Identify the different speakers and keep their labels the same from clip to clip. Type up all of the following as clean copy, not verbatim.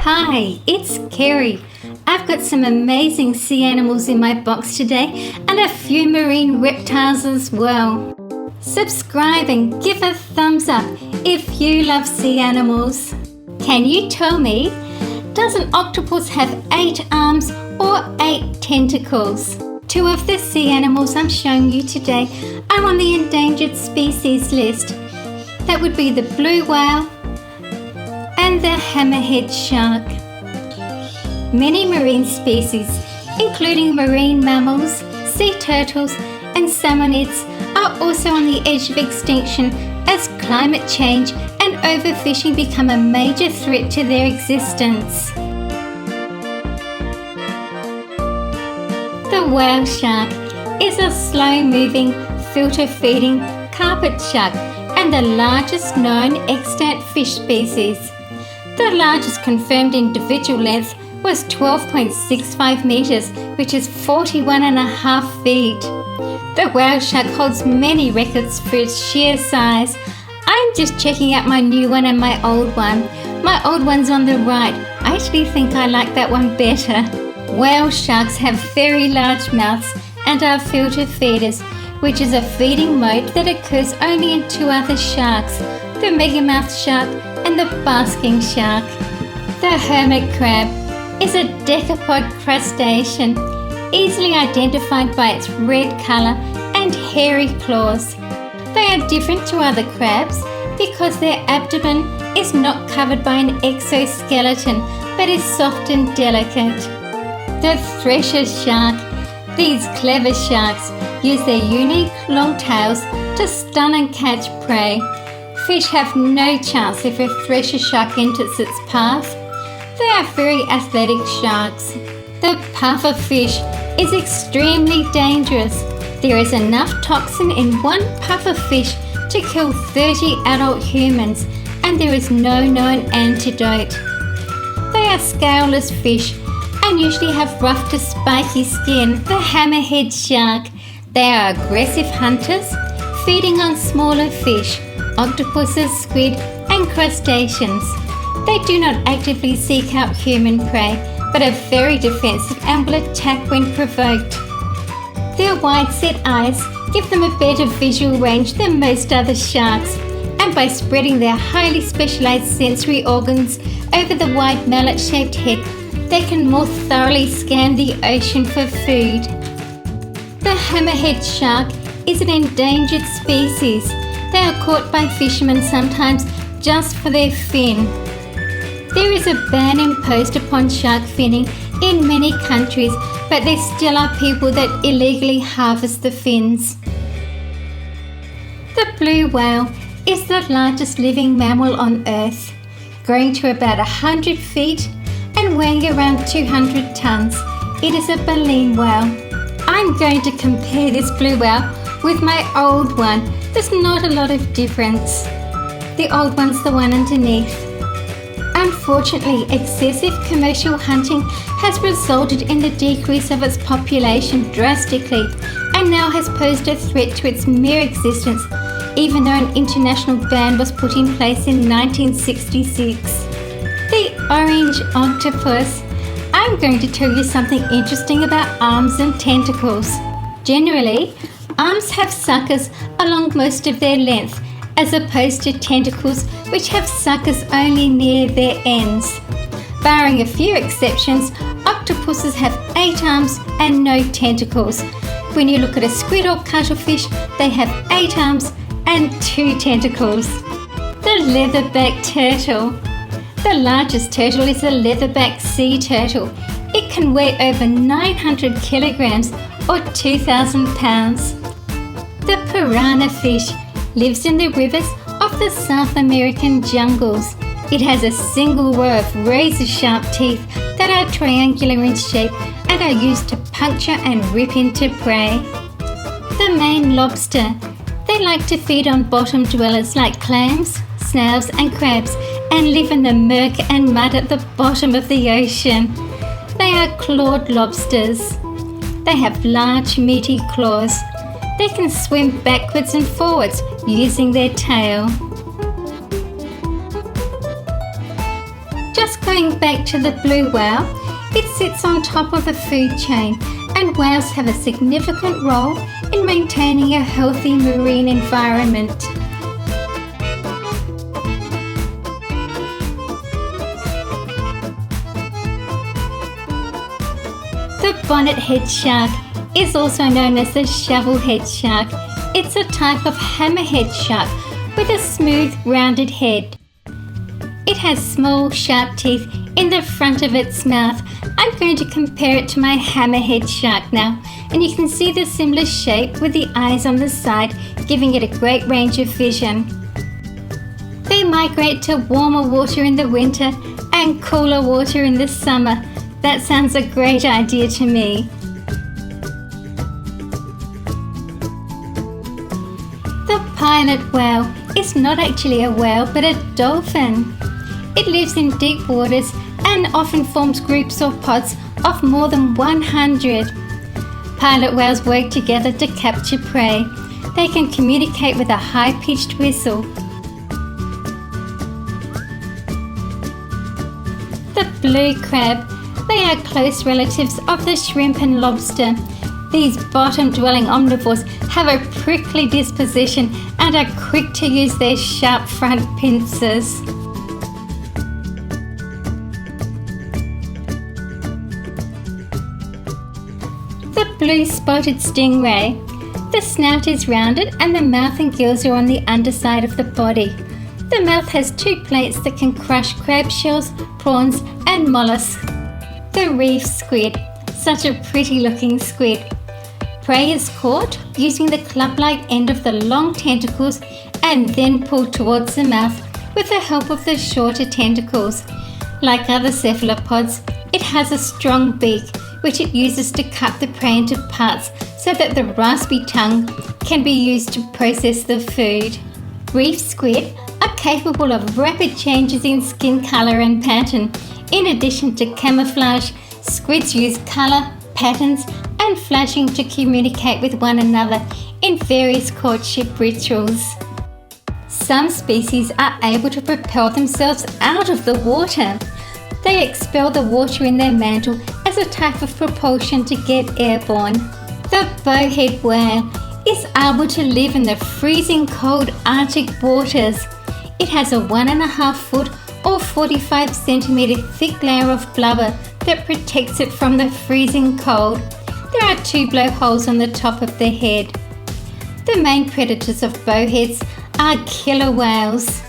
Speaker 1: Hi, it's Kerry. I've got some amazing sea animals in my box today and a few marine reptiles as well. Subscribe and give a thumbs up if you love sea animals. Can you tell me, does an octopus have 8 arms or 8 tentacles? 2 of the sea animals I'm showing you today are on the endangered species list. That would be the blue whale and the hammerhead shark. Many marine species, including marine mammals, sea turtles and salmonids, are also on the edge of extinction as climate change and overfishing become a major threat to their existence. The whale shark is a slow-moving, filter-feeding carpet shark and the largest known extant fish species. The largest confirmed individual length was 12.65 metres, which is 41.5 feet. The whale shark holds many records for its sheer size. I'm just checking out my new one and my old one. My old one's on the right. I actually think I like that one better. Whale sharks have very large mouths and are filter feeders, which is a feeding mode that occurs only in 2 other sharks, the megamouth shark and the basking shark. The hermit crab is a decapod crustacean, easily identified by its red colour and hairy claws. They are different to other crabs because their abdomen is not covered by an exoskeleton but is soft and delicate. The thresher shark. These clever sharks use their unique long tails to stun and catch prey. Fish have no chance if a thresher shark enters its path. They are very athletic sharks. The pufferfish is extremely dangerous. There is enough toxin in one pufferfish to kill 30 adult humans, and there is no known antidote. They are scaleless fish and usually have rough to spiky skin. The hammerhead shark. They are aggressive hunters, feeding on smaller fish, octopuses, squid and crustaceans. They do not actively seek out human prey, but are very defensive and will attack when provoked. Their wide-set eyes give them a better visual range than most other sharks, and by spreading their highly specialized sensory organs over the wide mallet-shaped head, they can more thoroughly scan the ocean for food. The hammerhead shark is an endangered species. They are caught by fishermen sometimes just for their fin. There is a ban imposed upon shark finning in many countries, but there still are people that illegally harvest the fins. The blue whale is the largest living mammal on Earth, growing to about 100 feet and weighing around 200 tons. It is a baleen whale. I'm going to compare this blue whale with my old one. There's not a lot of difference. The old one's the one underneath. Unfortunately, excessive commercial hunting has resulted in the decrease of its population drastically and now has posed a threat to its mere existence, even though an international ban was put in place in 1966. The orange octopus. I'm going to tell you something interesting about arms and tentacles. Generally, arms have suckers along most of their length, as opposed to tentacles which have suckers only near their ends. Barring a few exceptions, octopuses have 8 arms and no tentacles. When you look at a squid or cuttlefish, they have 8 arms and 2 tentacles. The leatherback turtle. The largest turtle is a leatherback sea turtle. It can weigh over 900 kilograms or 2,000 pounds. The piranha fish lives in the rivers of the South American jungles. It has a single row of razor-sharp teeth that are triangular in shape and are used to puncture and rip into prey. The Maine lobster. They like to feed on bottom dwellers like clams, snails and crabs and live in the murk and mud at the bottom of the ocean. They are clawed lobsters. They have large meaty claws. They can swim backwards and forwards using their tail. Just going back to the blue whale, it sits on top of the food chain, and whales have a significant role in maintaining a healthy marine environment. The Bonnethead Shark is also known as the Shovelhead Shark. It's a type of Hammerhead Shark with a smooth, rounded head. It has small, sharp teeth in the front of its mouth. I'm going to compare it to my Hammerhead Shark now, and you can see the similar shape with the eyes on the side, giving it a great range of vision. They migrate to warmer water in the winter and cooler water in the summer. That sounds a great idea to me. The pilot whale is not actually a whale but a dolphin. It lives in deep waters and often forms groups or pods of more than 100. Pilot whales work together to capture prey. They can communicate with a high-pitched whistle. The blue crab. They are close relatives of the shrimp and lobster. These bottom-dwelling omnivores have a prickly disposition and are quick to use their sharp front pincers. The blue spotted stingray. The snout is rounded and the mouth and gills are on the underside of the body. The mouth has 2 plates that can crush crab shells, prawns and mollusks. The reef squid. Such a pretty looking squid. Prey is caught using the club-like end of the long tentacles and then pulled towards the mouth with the help of the shorter tentacles. Like other cephalopods, it has a strong beak which it uses to cut the prey into parts so that the raspy tongue can be used to process the food. Reef squid are capable of rapid changes in skin colour and pattern. In addition to camouflage, squids use colour, patterns and flashing to communicate with one another in various courtship rituals. Some species are able to propel themselves out of the water. They expel the water in their mantle as a type of propulsion to get airborne. The Bowhead Whale is able to live in the freezing cold Arctic waters. It has a 1.5 foot or 45 centimetre thick layer of blubber that protects it from the freezing cold. There are 2 blowholes on the top of the head. The main predators of bowheads are killer whales.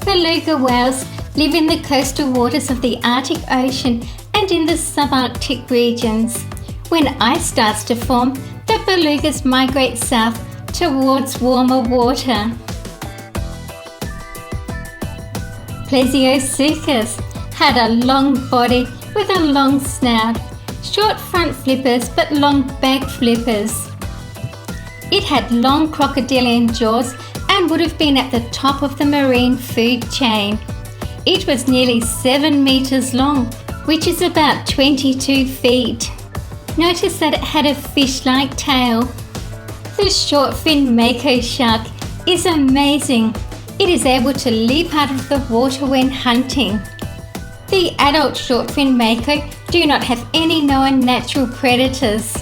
Speaker 1: Beluga whales live in the coastal waters of the Arctic Ocean and in the subarctic regions. When ice starts to form, the belugas migrate south towards warmer water. Plesiosuchus had a long body with a long snout, short front flippers but long back flippers. It had long crocodilian jaws and would have been at the top of the marine food chain. It was nearly 7 meters long, which is about 22 feet. Notice that it had a fish-like tail. The shortfin Mako shark is amazing. It is able to leap out of the water when hunting. The adult shortfin Mako do not have any known natural predators.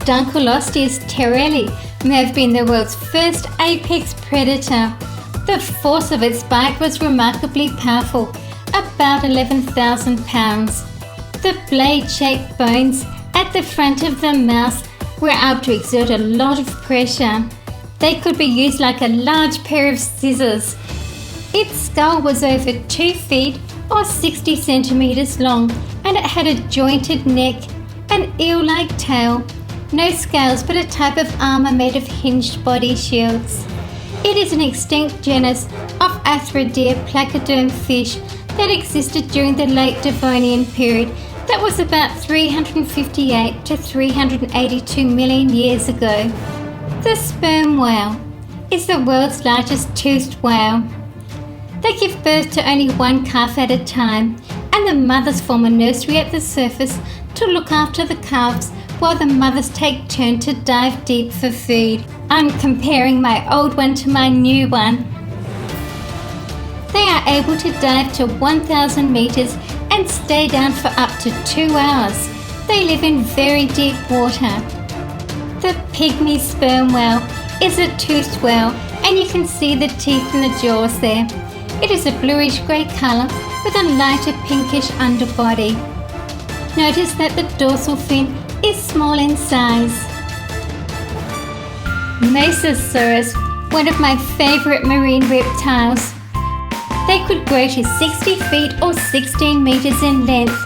Speaker 1: Dunkleosteus terrelli may have been the world's first apex predator. The force of its bite was remarkably powerful, about 11,000 pounds. The blade-shaped bones at the front of the mouth were able to exert a lot of pressure. They could be used like a large pair of scissors. Its skull was over 2 feet or 60 centimeters long, and it had a jointed neck, an eel-like tail, no scales but a type of armour made of hinged body shields. It is an extinct genus of Athrodere placoderm fish that existed during the late Devonian period that was about 358 to 382 million years ago. The sperm whale is the world's largest toothed whale. They give birth to only 1 calf at a time, and the mothers form a nursery at the surface to look after the calves while the mothers take turn to dive deep for food. I'm comparing my old one to my new one. They are able to dive to 1,000 meters and stay down for up to 2 hours. They live in very deep water. The Pygmy sperm whale is a toothed whale, and you can see the teeth in the jaws there. It is a bluish grey colour with a lighter pinkish underbody. Notice that the dorsal fin is small in size. Mosasaurus, one of my favourite marine reptiles. They could grow to 60 feet or 16 meters in length.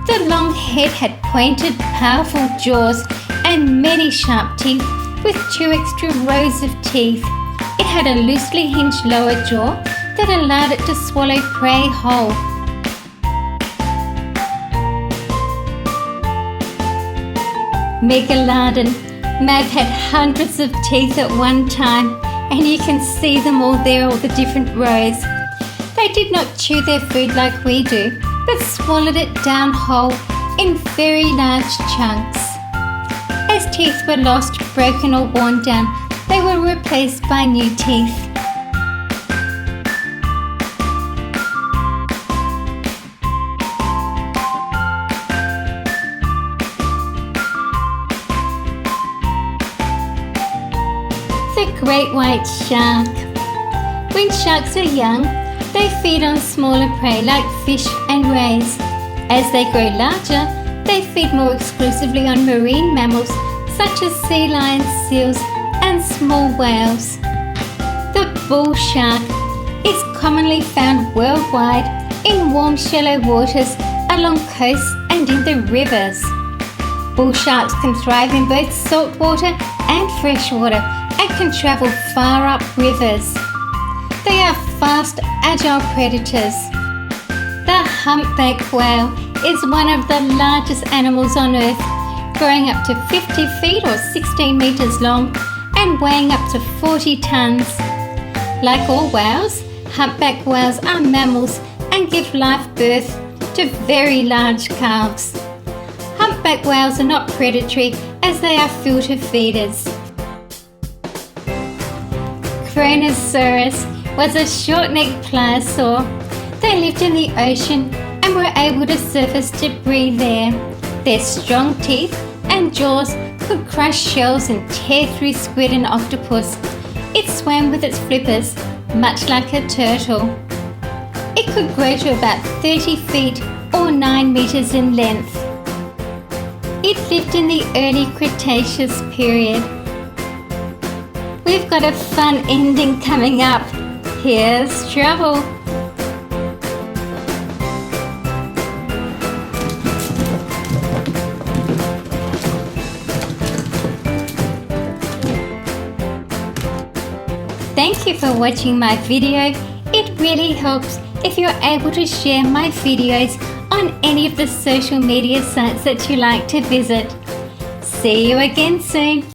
Speaker 1: The long head had pointed, powerful jaws and many sharp teeth with 2 extra rows of teeth. It had a loosely hinged lower jaw that allowed it to swallow prey whole. Megalodon may have had hundreds of teeth at one time, and you can see them all there, all the different rows. They did not chew their food like we do, but swallowed it down whole in very large chunks. As teeth were lost, broken or worn down, they were replaced by new teeth. The great white shark. When sharks are young, they feed on smaller prey like fish and rays. As they grow larger, they feed more exclusively on marine mammals such as sea lions, seals, and small whales. The bull shark is commonly found worldwide in warm shallow waters along coasts and in the rivers. Bull sharks can thrive in both saltwater and freshwater and can travel far up rivers. They are fast, agile predators. The humpback whale is one of the largest animals on Earth, growing up to 50 feet or 16 meters long and weighing up to 40 tons. Like all whales, humpback whales are mammals and give live birth to very large calves. Humpback whales are not predatory as they are filter feeders. Kronosaurus was a short-necked pliosaur. They lived in the ocean and were able to surface debris there. Their strong teeth and jaws could crush shells and tear through squid and octopus. It swam with its flippers, much like a turtle. It could grow to about 30 feet or 9 meters in length. It lived in the early Cretaceous period. We've got a fun ending coming up. Here's trouble. Thank you for watching my video. It really helps if you're able to share my videos on any of the social media sites that you like to visit. See you again soon.